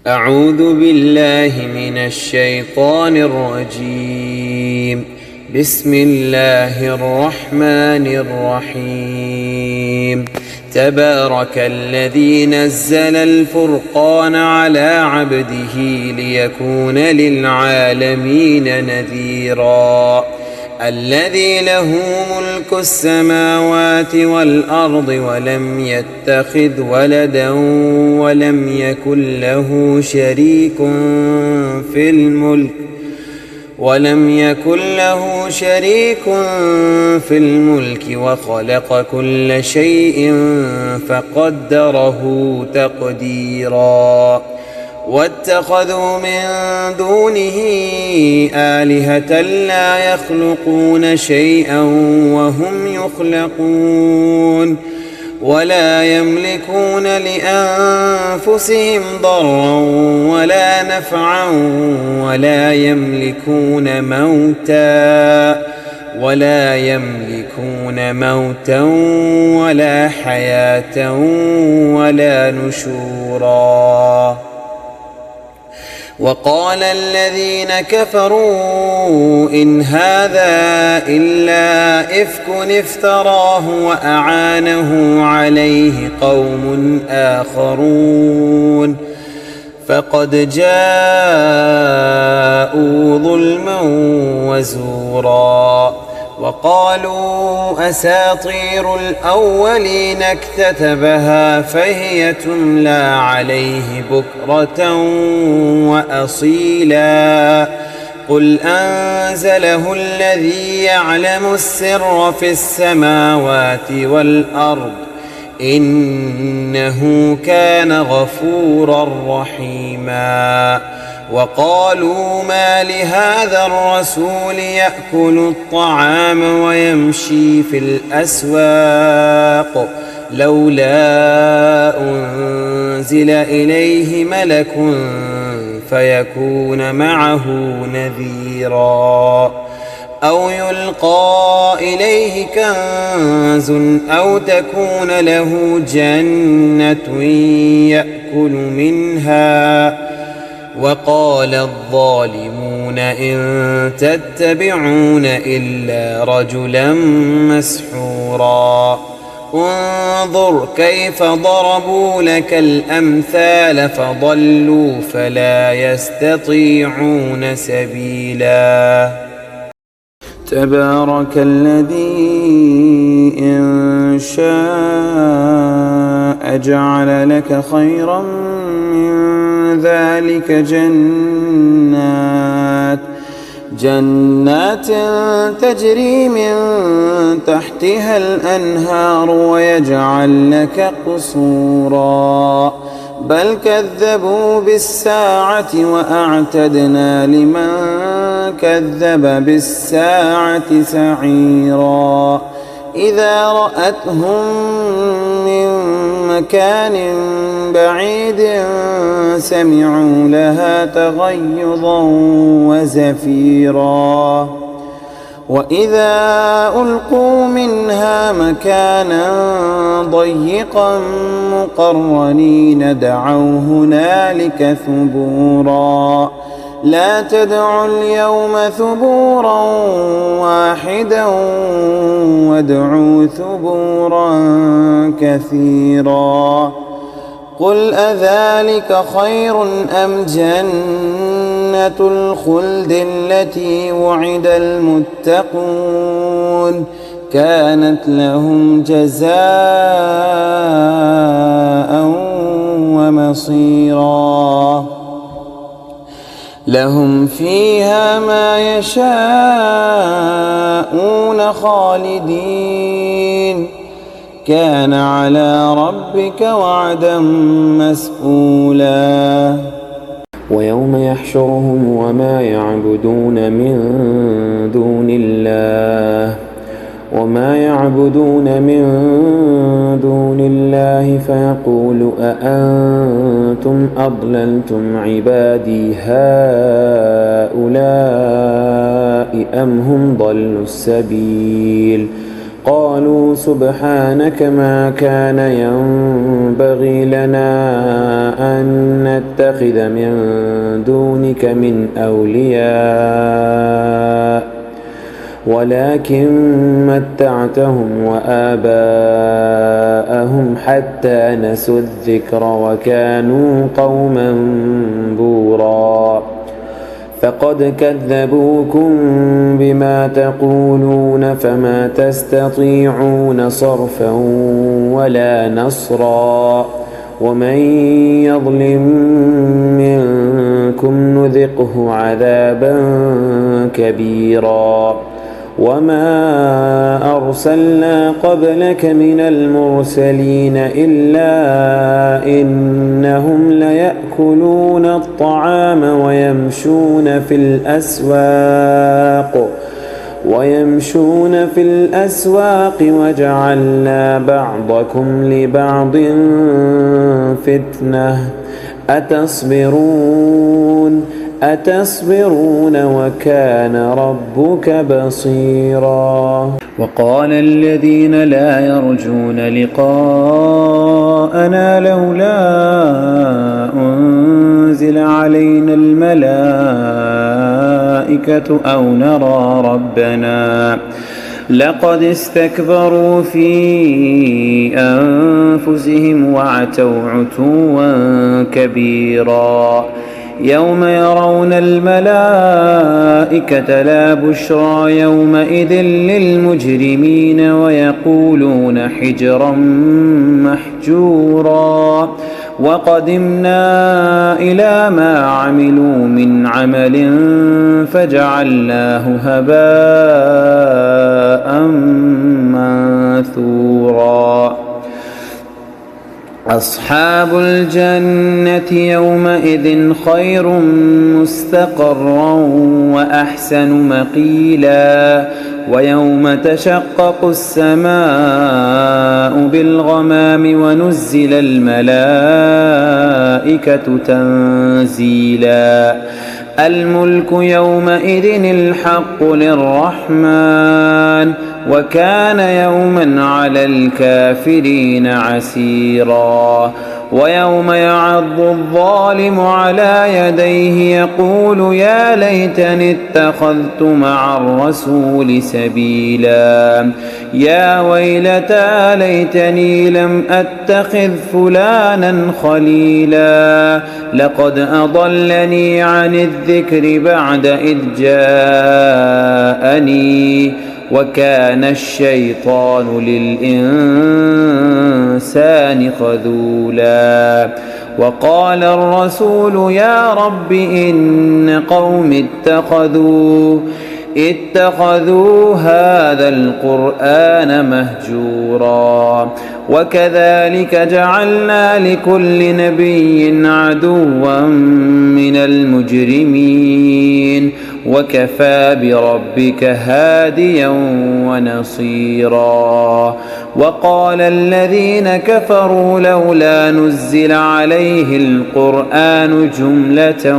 أعوذ بالله من الشيطان الرجيم. بسم الله الرحمن الرحيم. تبارك الذي نزل الفرقان على عبده ليكون للعالمين نذيرا. الذي له ملك السماوات والأرض ولم يتخذ ولدا ولم يكن له شريك في الملك وخلق كل شيء فقدره تقديرا. واتخذوا من دونه آلهة لا يخلقون شيئا وهم يخلقون ولا يملكون لأنفسهم ضرا ولا نفعا ولا يملكون موتا ولا حياة ولا نشورا. وقال الذين كفروا إن هذا إلا إفك افتراه وأعانه عليه قوم آخرون فقد جاءوا ظلما وزورا. وقالوا أساطير الأولين اكتتبها فهي تملى عليه بكرة وأصيلا. قل أنزله الذي يعلم السر في السماوات والأرض إنه كان غفورا رحيما. وقالوا ما لهذا الرسول يأكل الطعام ويمشي في الأسواق لولا أنزل إليه ملك فيكون معه نذيرا. أو يلقى إليه كنز أو تكون له جنة يأكل منها. وقال الظالمون إن تتبعون إلا رجلا مسحورا. انظر كيف ضربوا لك الأمثال فضلوا فلا يستطيعون سبيلا. تبارك الذي إن شاء جعل لك خيرا من ذلك جنات تجري من تحتها الأنهار ويجعل لك قصورا. بل كذبوا بالساعة وأعتدنا لمن كذب بالساعة سعيرا. إذا رأتهم من مكان بعيد سمعوا لها تغيظا وزفيرا. وإذا ألقوا منها مكانا ضيقا مقرنين دعوا هنالك ثبورا. لا تدعوا اليوم ثبورا واحدا وادعوا ثبورا كثيرا. قل أذلك خير أم جنة الخلد التي وعد المتقون كانت لهم جزاء ومصيرا. لهم فيها ما يشاءون خالدين كان على ربك وعدا مسئولا. ويوم يحشرهم وما يعبدون من دون الله فيقول أأنتم أضللتم عبادي هؤلاء أم هم ضلوا السبيل قالوا سبحانك ما كان ينبغي لنا أن نتخذ من دونك من أولياء ولكن متعتهم وآباءهم حتى نسوا الذكر وكانوا قوما بورا فقد كذبوكم بما تقولون فما تستطيعون صرفا ولا نصرا ومن يظلم منكم نذقه عذابا كبيرا وما أرسلنا قبلك من المرسلين إلا إنهم ليأكلون الطعام ويمشون في الأسواق وجعلنا بعضكم لبعض فتنة أتصبرون وكان ربك بصيرا. وقال الذين لا يرجون لقاءنا لولا أنزل علينا الملائكة أو نرى ربنا لقد استكبروا في أنفسهم وعتوا عتوا كبيرا يوم يرون الملائكة لا بشرى يومئذ للمجرمين ويقولون حجرا محجورا وقدمنا إلى ما عملوا من عمل فجعلناه هباء منثورا أصحاب الجنة يومئذ خير مستقرا وأحسن مقيلا ويوم تشقق السماء بالغمام ونزل الملائكة تنزيلا الملك يومئذ الحق للرحمن وكان يوما على الكافرين عسيرا ويوم يعض الظالم على يديه يقول يا ليتني اتخذت مع الرسول سبيلا يا ويلتى ليتني لم أتخذ فلانا خليلا لقد أضلني عن الذكر بعد إذ جاءني وكان الشيطان للإنسان خذولا وقال الرسول يا رب إن قوم اتخذوا هذا القرآن مهجورا وكذلك جعلنا لكل نبي عدوا من المجرمين وكفى بربك هاديا ونصيرا وقال الذين كفروا لولا نزل عليه القرآن جملة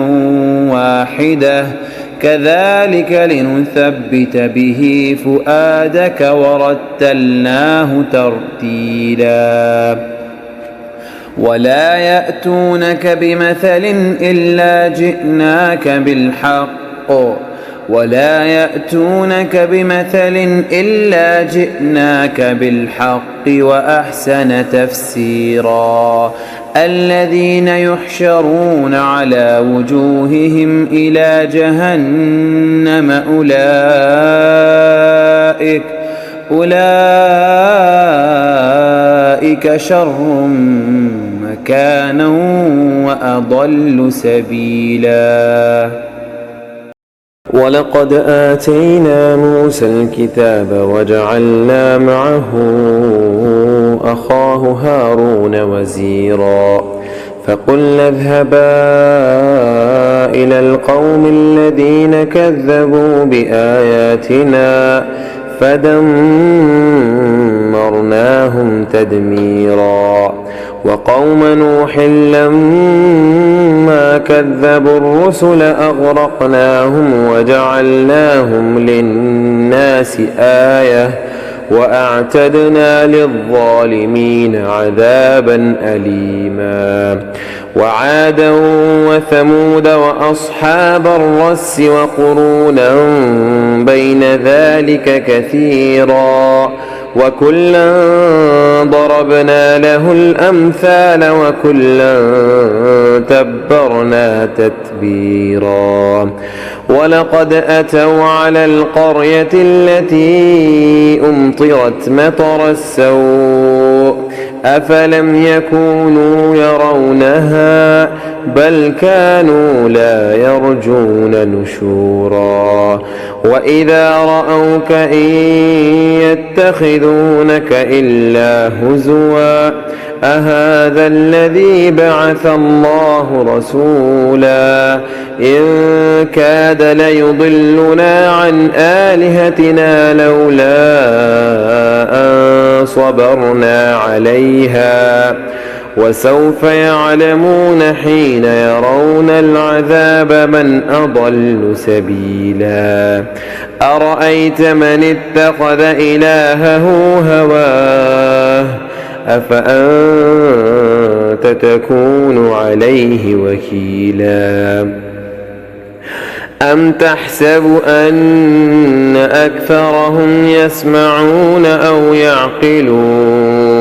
واحدة كذلك لنثبت به فؤادك ورتلناه ترتيلا ولا يأتونك بمثل إلا جئناك بالحق وأحسن تفسيرا الذين يحشرون على وجوههم إلى جهنم أولئك شر مكانا وأضل سبيلا ولقد آتينا موسى الكتاب وجعلنا معه أخاه هارون وزيرا فقلنا اذهبا إلى القوم الذين كذبوا بآياتنا فدمرناهم تدميرا وقوم نوح لما كذبوا الرسل أغرقناهم وجعلناهم للناس آية وأعتدنا للظالمين عذابا أليما وعادا وثمود وأصحاب الرس وقرونا بين ذلك كثيرا وكلا ضربنا له الأمثال وكلا تبرنا تتبيرا ولقد أتوا على القرية التي أمطرت مطر السوء أفلم يكونوا يرونها بل كانوا لا يرجون نشورا وإذا رأوك إن يتخذونك إلا هزوا أهذا الذي بعث الله رسولا إن كاد ليضلنا عن آلهتنا لولا أن صبرنا عليها وسوف يعلمون حين يرون العذاب من أضل سبيلا أرأيت من اتخذ إلهه هواه أفأنت تكون عليه وكيلا أم تحسب أن أكثرهم يسمعون أو يعقلون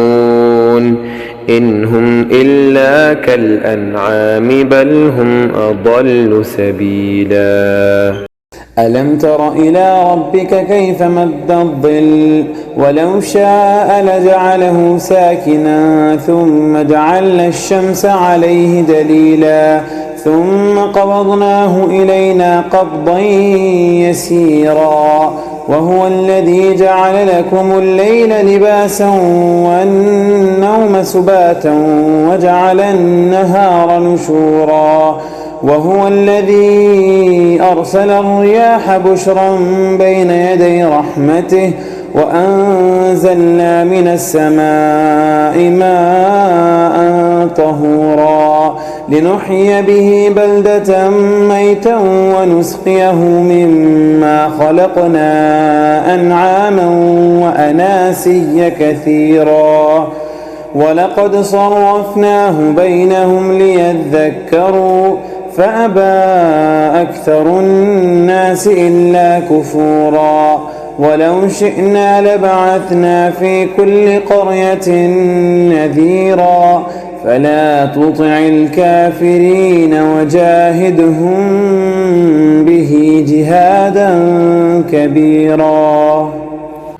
إن هم إلا كالأنعام بل هم أضل سبيلا ألم تر إلى ربك كيف مد الظل ولو شاء لجعله ساكنا ثم جعلنا الشمس عليه دليلا ثم قبضناه إلينا قبضا يسيرا وهو الذي جعل لكم الليل لباسا والنوم سباتا وجعل النهار نشورا وهو الذي أرسل الرياح بشرا بين يدي رحمته وأنزلنا من السماء ماء طهورا لنحيي به بلدة ميتا ونسقيه مما خلقنا أنعاما وأناسيا كثيرا ولقد صرفناه بينهم ليذكروا فأبى أكثر الناس إلا كفورا ولو شئنا لبعثنا في كل قرية نذيرا فلا تطع الكافرين وجاهدهم به جهادا كبيرا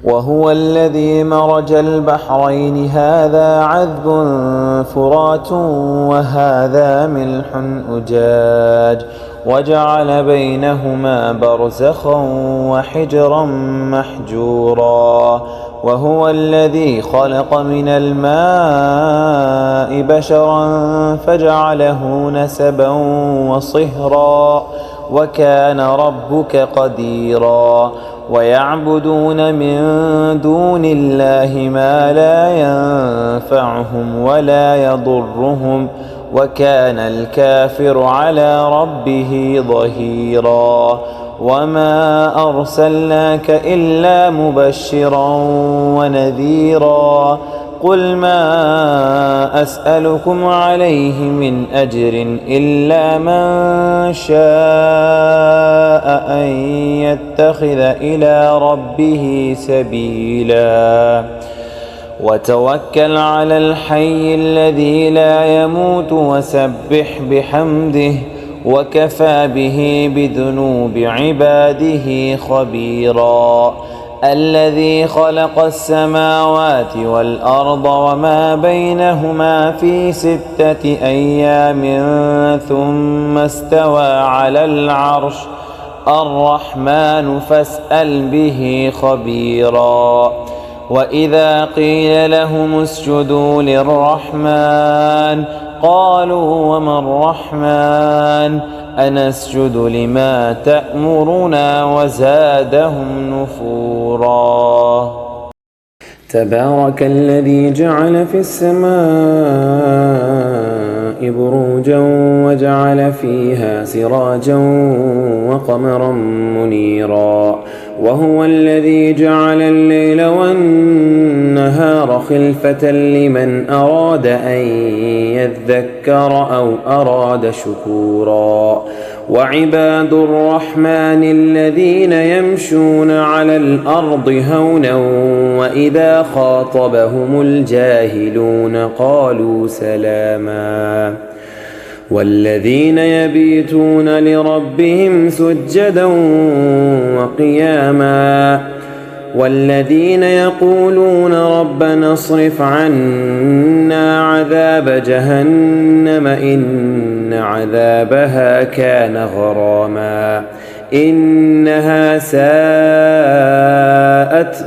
وهو الذي مرج البحرين هذا عذب فرات وهذا ملح أجاج وجعل بينهما برزخا وحجرا محجورا وهو الذي خلق من الماء بشرا فجعله نسبا وصهرا وكان ربك قديرا ويعبدون من دون الله ما لا ينفعهم ولا يضرهم وكان الكافر على ربه ظهيرا وما أرسلناك إلا مبشرا ونذيرا قل ما أسألكم عليه من أجر إلا من شاء أن يتخذ إلى ربه سبيلا وتوكل على الحي الذي لا يموت وسبح بحمده وكفى به بذنوب عباده خبيرا الذي خلق السماوات والأرض وما بينهما في 6 أيام ثم استوى على العرش الرحمن فاسأل به خبيرا وإذا قيل لهم اسجدوا للرحمن قالوا وما الرحمن أنسجد لما تأمرنا وزادهم نفورا تبارك الذي جعل في السماء بروجا وجعل فيها سراجا وقمرا منيرا وهو الذي جعل الليل والنهار خلفة لمن أراد أن يذكر أو أراد شكورا وعباد الرحمن الذين يمشون على الأرض هونا وإذا خاطبهم الجاهلون قالوا سلاما والذين يبيتون لربهم سجدا وقياما والذين يقولون ربنا اصرف عنا عذاب جهنم إن عذابها كان غراما إنها ساءت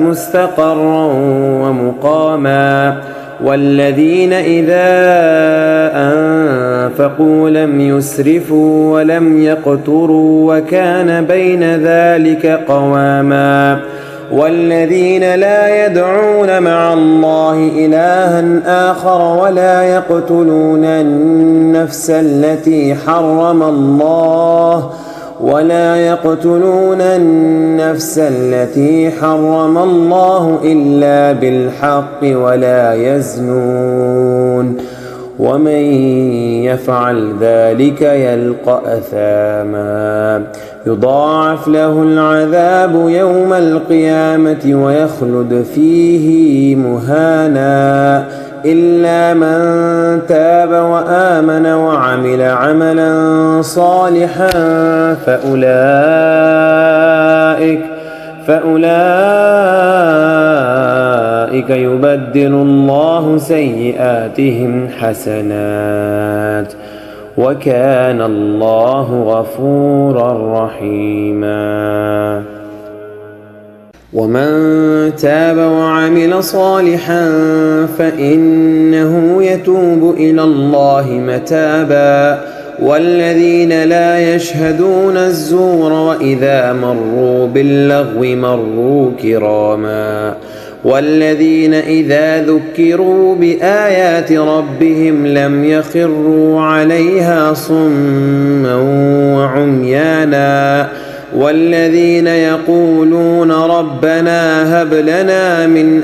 مستقرا ومقاما والذين إذا أنفقوا لم يسرفوا ولم يقتروا وكان بين ذلك قواما والذين لا يدعون مع الله إلها آخر ولا يقتلون النفس التي حرم الله إلا بالحق ولا يزنون ومن يفعل ذلك يلقى أثاما يضاعف له العذاب يوم القيامة ويخلد فيه مهانا إلا من تاب وآمن وعمل عملا صالحا فأولئك يبدل الله سيئاتهم حسنات وكان الله غفورا رحيما ومن تاب وعمل صالحا فإنه يتوب إلى الله متابا والذين لا يشهدون الزور وإذا مروا باللغو مروا كراما والذين إذا ذكروا بآيات ربهم لم يخروا عليها صما وعميانا والذين يقولون ربنا هب لنا من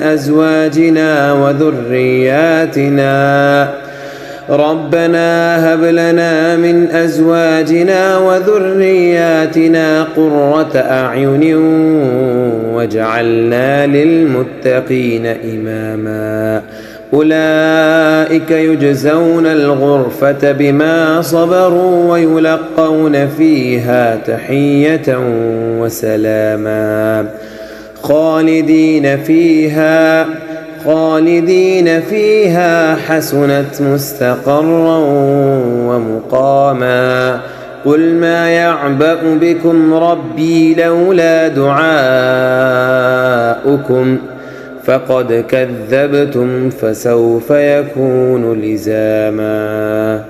أزواجنا وذرياتنا قرة أعين واجعلنا للمتقين إماما أولئك يجزون الغرفة بما صبروا ويلقون فيها تحية وسلاما خالدين فيها حسنت مستقرا ومقاما قل ما يعبأ بكم ربي لولا دعاؤكم فقد كذبتم فسوف يكون لزاما